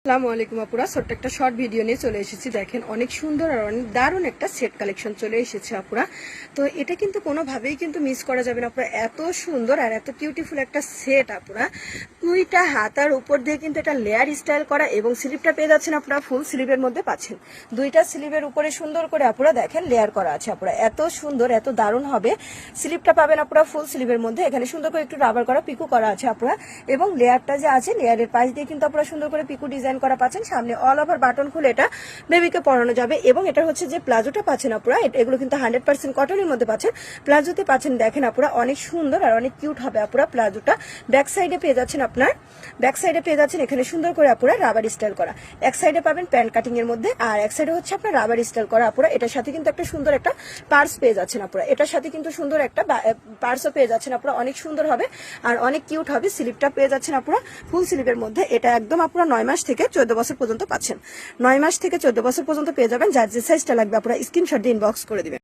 আসসালামু আলাইকুম আপুরা, ছোট্ট একটা শর্ট ভিডিও নিয়ে চলে এসেছি। দেখেন অনেক সুন্দর আর অনেক দারুণ একটা সেট কালেকশন চলে এসেছে আপুরা। তো এটা কিন্তু কোনোভাবেই কিন্তু মিস করা যাবে না আপুরা, এত সুন্দর আর এত বিউটিফুল একটা সেট আপুরা। দুইটা হাতার উপর দিয়ে কিন্তু এটা লেয়ার স্টাইল করা এবং স্লিভটা পেয়ে যাচ্ছেন আপুরা ফুল স্লিভের মধ্যে পাচ্ছেন। দুইটা স্লিভের উপরে সুন্দর করে আপুরা দেখেন লেয়ার করা আছে আপুরা, এত সুন্দর এত দারুণ হবে। স্লিভটা পাবেন আপুরা ফুল স্লিভের মধ্যে, এখানে সুন্দর করে একটু রাবার করা পিকো করা আছে আপুরা, এবং লেয়ারটা যে আছে লেয়ারের পাশ দিয়ে কিন্তু আপুরা সুন্দর করে পিকো ডিজাইন করা পাচ্ছেন। সামনে অল ওভার বাটন খুলে এটা বেবিকে পরানো যাবে। এবং এটা হচ্ছে যে প্লাজোটা পাচ্ছেন আপুরা, এগুলো কিন্তু 100% কটনের মধ্যে পাচ্ছেন। প্লাজোতে পাচ্ছেন দেখেন আপুরা অনেক সুন্দর আর অনেক কিউট হবে আপুরা। প্লাজোটা ব্যাক সাইডে পেয়ে যাচ্ছেন, আপনার ব্যাক সাইডে পেয়ে যাচ্ছেন এখানে সুন্দর করে আপুরা রাবার স্টাইল করা। এক সাইডে পাবেন প্যান্ট কাটিং এর মধ্যে, আর এক সাইডে হচ্ছে আপনার রাবার স্টাইল করা আপুরা। এটার সাথে কিন্তু একটা সুন্দর একটা পার্স পেয়ে যাচ্ছেন আপুরা, এটার সাথে কিন্তু সুন্দর একটা পার্সও পেয়ে যাচ্ছেন আপুরা, অনেক সুন্দর হবে আর অনেক কিউট হবে। স্লিভটা পেয়ে যাচ্ছেন আপুরা ফুল স্লিভের মধ্যে। এটা একদম আপুরা 9 মাস থেকে 14 বছর পর্যন্ত পাচ্ছেন। 9 মাস থেকে 14 বছর পর্যন্ত পেয়ে যাবেন। যার যে সাইজটা লাগবে আপনারা স্ক্রিনশট দিয়ে ইনবক্স করে দিবেন।